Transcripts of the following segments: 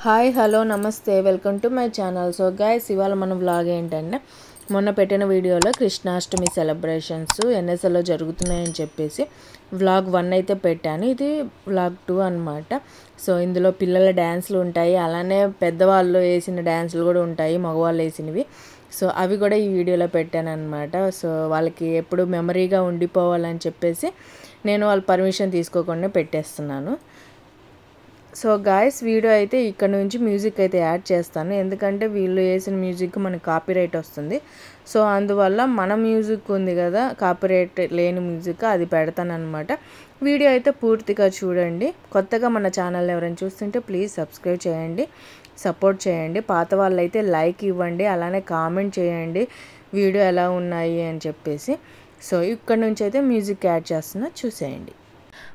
Hi hello నమస్తే welcome to my channel. So guys, ఇవాళ మన వ్లాగ్ ఏంటంటే మొన్న పెట్టిన వీడియోలో కృష్ణాష్టమి సెలబ్రేషన్స్ ఎన్ఎస్ఎల్లో జరుగుతున్నాయని చెప్పేసి వ్లాగ్ 1 అయితే పెట్టాను. ఇది వ్లాగ్ 2 అనమాట. సో ఇందులో పిల్లల డ్యాన్స్లు ఉంటాయి, అలానే పెద్దవాళ్ళు వేసిన డ్యాన్సులు కూడా ఉంటాయి, మగవాళ్ళు వేసినవి. సో అవి కూడా ఈ వీడియోలో పెట్టాను అనమాట. సో వాళ్ళకి ఎప్పుడు మెమరీగా ఉండిపోవాలని చెప్పేసి నేను వాళ్ళ పర్మిషన్ తీసుకోకుండా పెట్టేస్తున్నాను. సో గాయస్, వీడియో అయితే ఇక్కడ నుంచి మ్యూజిక్ అయితే యాడ్ చేస్తాను, ఎందుకంటే వీళ్ళు వేసిన మ్యూజిక్ మనకి కాపీరైట్ వస్తుంది. సో అందువల్ల మన మ్యూజిక్ ఉంది కదా, కాపీరైట్ లేని మ్యూజిక్, అది పెడతాను అనమాట. వీడియో అయితే పూర్తిగా చూడండి. కొత్తగా మన ఛానల్ ఎవరైనా చూస్తుంటే ప్లీజ్ సబ్స్క్రైబ్ చేయండి, సపోర్ట్ చేయండి. పాత వాళ్ళు అయితే లైక్ ఇవ్వండి, అలానే కామెంట్ చేయండి వీడియో ఎలా ఉన్నాయి అని చెప్పేసి. సో ఇక్కడ నుంచి అయితే మ్యూజిక్ యాడ్ చేస్తున్నా, చూసేయండి.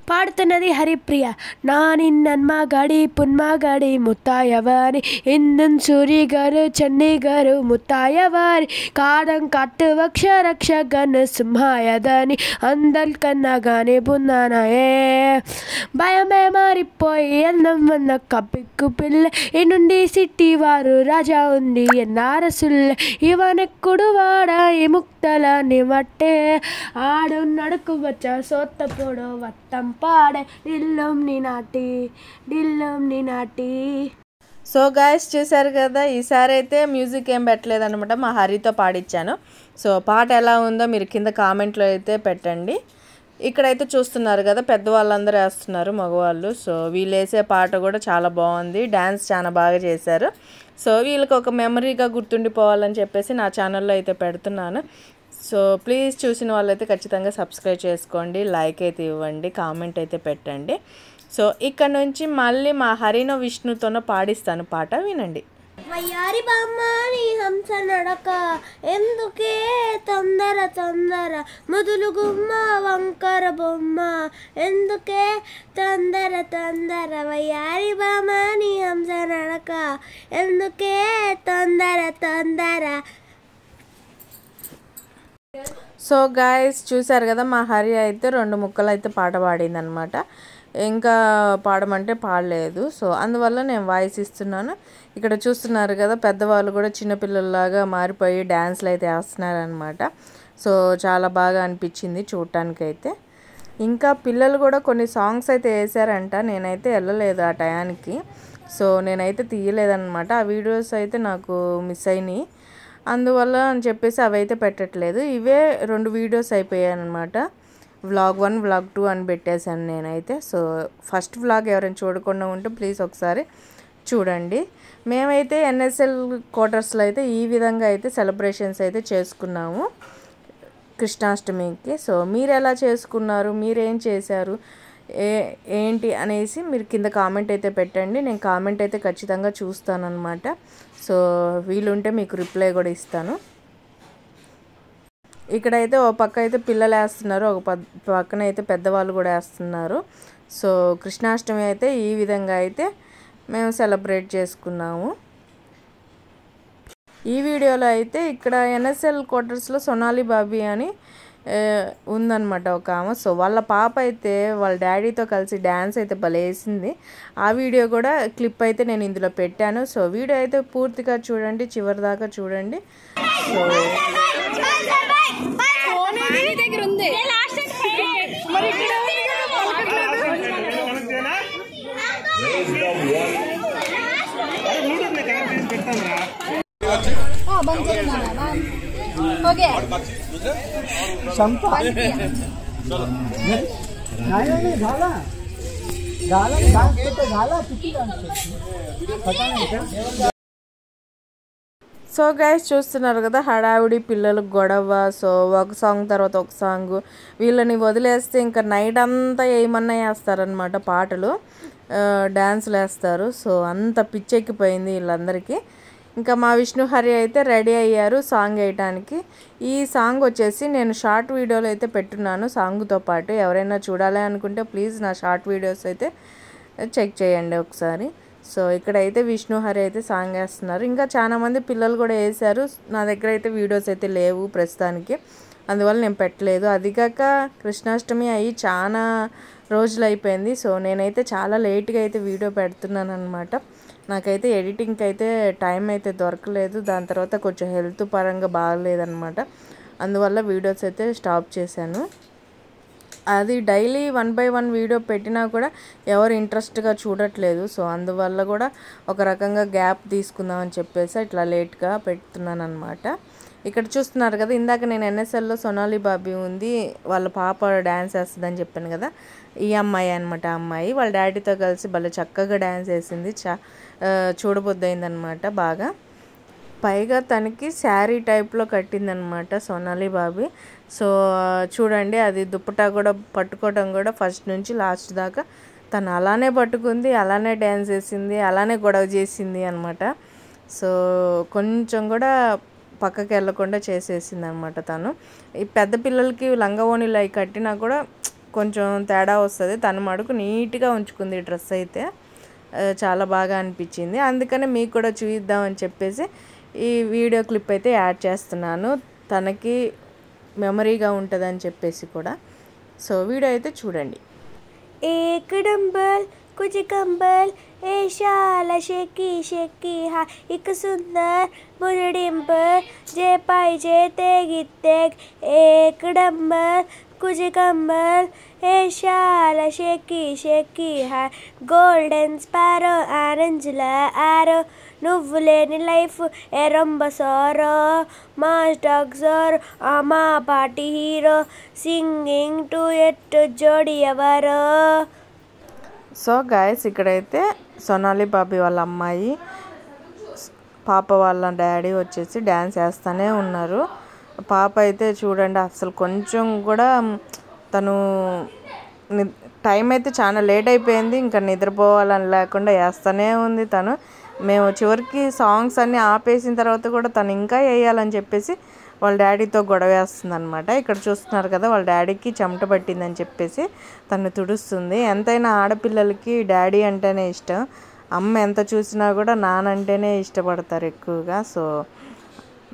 పాడుతున్నది హరిప్రియ. నానిన్నన్మ గడి పున్మగడి ముత్తాయవారి ఇందన్ సూరి గారు చెన్నై గారు ముత్తాయవారి కాదం కట్టు వక్ష రక్ష గన్ సింహాయదని అందరికన్నగానే బున్నానయే భయమే మారిపోయి అందం వన్న కప్పిక్కు పిల్ల ఈ నుండి సిట్టి వారు రాజా ఉంది ఎన్నారసుల్ల ఇవనెక్కుడు వాడ ఈ ముక్తల నిమట్టే ఆడు నడుకు వచ్చ సోత్త పొడో వత్తం పాడే డిల్లం ని నాటి. సో గాయస్, చూసారు కదా, ఈసారి అయితే మ్యూజిక్ ఏం పెట్టలేదు అనమాట, మా హరితో పాడిచ్చాను. సో పాట ఎలా ఉందో మీరు కింద కామెంట్లో అయితే పెట్టండి. ఇక్కడైతే చూస్తున్నారు కదా, పెద్దవాళ్ళందరూ వేస్తున్నారు, మగవాళ్ళు. సో వీళ్ళు వేసే పాట కూడా చాలా బాగుంది, డ్యాన్స్ చాలా బాగా చేశారు. సో వీళ్ళకి ఒక మెమరీగా గుర్తుండిపోవాలని చెప్పేసి నా ఛానల్లో అయితే పెడుతున్నాను. సో ప్లీజ్ చూసిన వాళ్ళైతే ఖచ్చితంగా సబ్స్క్రైబ్ చేసుకోండి, లైక్ అయితే ఇవ్వండి, కామెంట్ అయితే పెట్టండి. సో ఇక్కడ నుంచి మళ్ళీ మా హరినో విష్ణుతోనో పాడిస్తాను, పాట వినండి. వయ్యారి బామ్మ నీ హంస నడక ఎందుకే తొందర తొందర మొదలు గుమ్మ వంకర బొమ్మ ఎందుకే తొందర తొందర వయ్యారి బామ్మ నీ హంస నడక ఎందుకే తొందర తొందర. సో గాయస్, చూసారు కదా, మా హరి అయితే 2 ముక్కలు అయితే పాట పాడింది అనమాట. ఇంకా పాడమంటే పాడలేదు. సో అందువల్ల నేను వాయిస్ ఇస్తున్నాను. ఇక్కడ చూస్తున్నారు కదా, పెద్దవాళ్ళు కూడా చిన్నపిల్లల్లాగా మారిపోయి డ్యాన్స్లు అయితే వేస్తున్నారనమాట. సో చాలా బాగా అనిపించింది చూడటానికైతే. ఇంకా పిల్లలు కూడా కొన్ని సాంగ్స్ అయితే వేసారంట, నేనైతే వెళ్ళలేదు ఆ టయానికి. సో నేనైతే తీయలేదన్నమాట, ఆ వీడియోస్ అయితే నాకు మిస్ అయినాయి. అందువల్ల అని చెప్పేసి అవి అయితే పెట్టట్లేదు. ఇవే 2 వీడియోస్ అయిపోయాయి అనమాట. వ్లాగ్ 1 వ్లాగ్ 2 అని పెట్టేశాను నేనైతే. సో ఫస్ట్ వ్లాగ్ ఎవరైనా చూడకుండా ఉంటే ప్లీజ్ ఒకసారి చూడండి. మేమైతే ఎన్ఎస్ఎల్ క్వార్టర్స్లో అయితే ఈ విధంగా అయితే సెలబ్రేషన్స్ అయితే చేసుకున్నాము కృష్ణాష్టమికి. సో మీరు ఎలా చేసుకున్నారు, మీరేం చేశారు, ఏంటి అనేసి మీరు కింద కామెంట్ అయితే పెట్టండి. నేను కామెంట్ అయితే ఖచ్చితంగా చూస్తాను అనమాట. సో వీలుంటే మీకు రిప్లై కూడా ఇస్తాను. ఇక్కడైతే ఓ పక్క అయితే పిల్లలు వేస్తున్నారు, ఒక పక్కన అయితే పెద్దవాళ్ళు కూడా వేస్తున్నారు. సో కృష్ణాష్టమి అయితే ఈ విధంగా అయితే మేము సెలబ్రేట్ చేసుకున్నాము. ఈ వీడియోలో అయితే ఇక్కడ ఎన్ఎస్ఎల్ క్వార్టర్స్లో సోనాలి బాబీ అని ఉందన్నమాట ఒక ఆమె. సో వాళ్ళ పాప అయితే వాళ్ళ డాడీతో కలిసి డ్యాన్స్ అయితే భలేసింది. ఆ వీడియో కూడా క్లిప్ అయితే నేను ఇందులో పెట్టాను. సో వీడియో అయితే పూర్తిగా చూడండి, చివరి దాకా చూడండి. సో సో గైస్, చూస్తున్నారు కదా, హడావిడి పిల్లలు గొడవ. సో ఒక సాంగ్ తర్వాత ఒక సాంగ్, వీళ్ళని వదిలేస్తే ఇంకా నైట్ అంతా ఏమన్నా వేస్తారనమాట, పాటలు డ్యాన్సులు వేస్తారు. సో అంత పిచ్చెక్కిపోయింది వీళ్ళందరికీ. ఇంకా మా విష్ణు హరి అయితే రెడీ అయ్యారు సాంగ్ వేయటానికి. ఈ సాంగ్ వచ్చేసి నేను షార్ట్ వీడియోలో అయితే పెట్టున్నాను సాంగ్తో పాటు. ఎవరైనా చూడాలి అనుకుంటే ప్లీజ్ నా షార్ట్ వీడియోస్ అయితే చెక్ చేయండి ఒకసారి. సో ఇక్కడైతే విష్ణు హరి అయితే సాంగ్ వేస్తున్నారు. ఇంకా చాలామంది పిల్లలు కూడా వేశారు. నా దగ్గర అయితే వీడియోస్ అయితే లేవు ప్రస్తుతానికి, అందువల్ల నేను పెట్టలేదు. అదిగాక కృష్ణాష్టమి అయ్యి చాలా రోజులు అయిపోయింది. సో నేనైతే చాలా లేట్గా అయితే వీడియో పెడుతున్నాను అనమాట. నాకైతే ఎడిటింగ్కి అయితే టైం అయితే దొరకలేదు. దాని తర్వాత కొంచెం హెల్త్ పరంగా బాగలేదన్నమాట. అందువల్ల వీడియోస్ అయితే స్టాప్ చేశాను. అది డైలీ 1 by 1 వీడియో పెట్టినా కూడా ఎవరు ఇంట్రెస్ట్గా చూడట్లేదు. సో అందువల్ల కూడా ఒక రకంగా గ్యాప్ తీసుకుందామని చెప్పేసి ఇట్లా లేట్గా పెడుతున్నాను అనమాట. ఇక్కడ చూస్తున్నారు కదా, ఇందాక నేను ఎన్ఎస్ఎల్లో సోనాలి బాబీ ఉంది, వాళ్ళ పాప డ్యాన్స్ వేస్తుందని చెప్పాను కదా, ఈ అమ్మాయి అనమాట. ఆ అమ్మాయి వాళ్ళ డాడీతో కలిసి భలే చక్కగా డ్యాన్స్ వేసింది. చూడబుద్దయిందనమాట బాగా. పైగా తనకి శారీ టైప్లో కట్టిందనమాట సోనాలి బాబీ. సో చూడండి, అది దుప్పటా కూడా పట్టుకోవడం కూడా ఫస్ట్ నుంచి లాస్ట్ దాకా తను అలానే పట్టుకుంది, అలానే డ్యాన్స్ చేసింది, అలానే గొడవ చేసింది అనమాట. సో కొంచెం కూడా పక్కకి వెళ్ళకుండా చేసేసింది అనమాట తను. ఈ పెద్ద పిల్లలకి లంగావోణీలు అవి కట్టినా కూడా కొంచెం తేడా వస్తుంది. తను మడుకు నీట్గా ఉంచుకుంది డ్రెస్ అయితే. చాలా బాగా అనిపించింది. అందుకనే మీకు కూడా చూపిద్దామని చెప్పేసి ఈ వీడియో క్లిప్ అయితే యాడ్ చేస్తున్నాను, తనకి మెమరీగా ఉంటుందని చెప్పేసి కూడా. సో వీడియో అయితే చూడండి. एक डंबल कुछ कंबल ए शाल शेकी शेकी हा एक सुंदर मुझे डिंपल जे पाई जे तेगी तेग एक डंबल कुछ कंबल ए शाल शेकी शेकी हा गोल्डन स्पैरो आरेंजला आरो నువ్వు లేని life ఎరంబ sorrow mass dog sir Ama party hero singing to at జోడి ఎవరో. సో గాయస్, ఇక్కడైతే సోనాలి బాబీ వాళ్ళ అమ్మాయి, పాప వాళ్ళ డాడీ వచ్చేసి డ్యాన్స్ వేస్తూనే ఉన్నారు. పాప అయితే చూడండి, అసలు కొంచెం కూడా తను టైం అయితే చాలా లేట్ అయిపోయింది, ఇంకా నిద్రపోవాలని లేకుండా వేస్తూనే ఉంది తను. మేము చివరికి సాంగ్స్ అన్నీ ఆపేసిన తర్వాత కూడా తను ఇంకా వేయాలని చెప్పేసి వాళ్ళ డాడీతో గొడవ వేస్తుంది అనమాట. ఇక్కడ చూస్తున్నారు కదా, వాళ్ళ డాడీకి చెమట పట్టిందని చెప్పేసి తను తుడుస్తుంది. ఎంతైనా ఆడపిల్లలకి డాడీ అంటేనే ఇష్టం. అమ్మ ఎంత చూసినా కూడా నానంటేనే ఇష్టపడతారు ఎక్కువగా. సో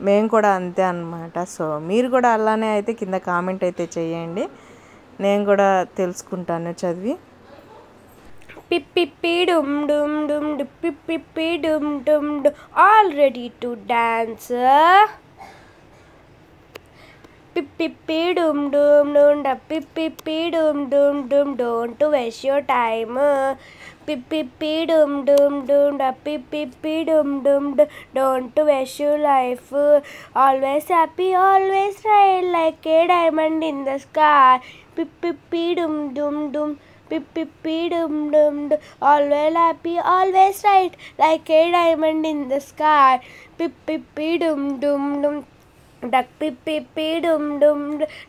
మేము కూడా అంతే అన్నమాట. సో మీరు కూడా అలానే అయితే కింద కామెంట్ అయితే చేయండి, నేను కూడా తెలుసుకుంటాను చదివి. పిప్పి డుమ్ డుమ్ డుమ్ డు పిప్పి డుమ్ డుమ్ డు ఆల్ రెడీ టు డాన్స్. పిప్పి డుమ్ డుమ్ డుమ్ డ పిప్పి డుమ్ డుమ్ డుమ్ డోంట్ వేస్ట్ యువర్ టైమ్. పిప్పి డుమ్ డుమ్ డుమ్ డ పిప్పి డుమ్ డుమ్ డు don't waste your life. Always happy always ride like a diamond in the sky. పిప్పి డుమ్ డుమ్ డుమ్ పిప్పి డుమ్ డుమ్ డు always happy always right like a diamond in the sky. Pippy dum dum dum duck pippy dum dum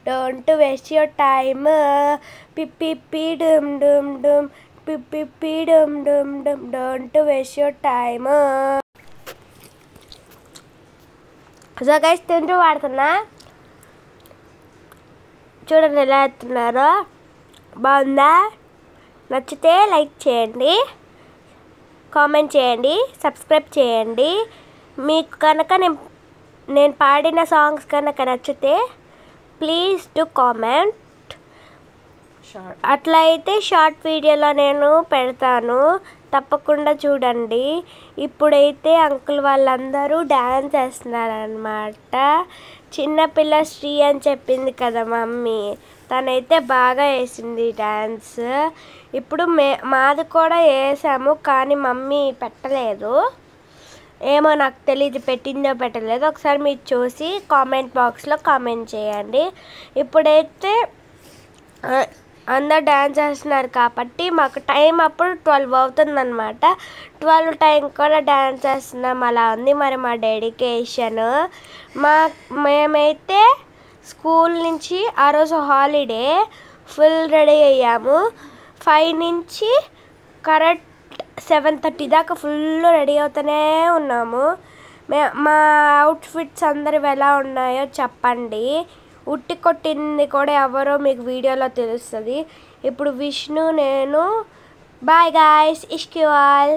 don't waste your time. Pippy dum dum dum pippy dum dum dum don't waste your time. So guys, తింటూ వాడుతున్నా చూడండి ఎలా ఎత్తున్నారో. బాగుందా? నచ్చితే like చేయండి, comment చేయండి, subscribe చేయండి. మీకు కనుక నేను పాడిన సాంగ్స్ కనుక నచ్చితే ప్లీజ్ డు కామెంట్. అట్లా అయితే షార్ట్ వీడియోలో నేను పెడతాను, తప్పకుండా చూడండి. ఇప్పుడైతే అంకుల్ వాళ్ళందరూ డ్యాన్స్ వేస్తున్నారనమాట. చిన్నపిల్ల శ్రీ అని చెప్పింది కదా మమ్మీ, తనైతే బాగా వేసింది డ్యాన్స్. ఇప్పుడు మాది కూడా వేసాము, కానీ మమ్మీ పెట్టలేదు. ఏమో నాకు తెలియదు, పెట్టిందో పెట్టలేదు. ఒకసారి మీరు చూసి కామెంట్ బాక్స్లో కామెంట్ చేయండి. ఇప్పుడైతే అందరు డ్యాన్స్ చేస్తున్నారు కాబట్టి మాకు టైం అప్పుడు 12 అవుతుందన్నమాట. 12 టైం కూడా డ్యాన్స్ చేస్తున్నాం, అలా ఉంది మరి మా డెడికేషన్. మేమైతే స్కూల్ నుంచి ఆ రోజు హాలిడే ఫుల్ రెడీ అయ్యాము. 5 నుంచి కరెక్ట్ 7:30 దాకా ఫుల్ రెడీ అవుతూనే ఉన్నాము. మా అవుట్ఫిట్స్ అందరివి ఎలా ఉన్నాయో చెప్పండి. ఉట్టి కొట్టింది కూడా ఎవరో మీకు వీడియోలో తెలుస్తుంది. ఇప్పుడు విష్ణు, నేను బాయ్ గాయ్స్, ఇష్క్ యు ఆల్.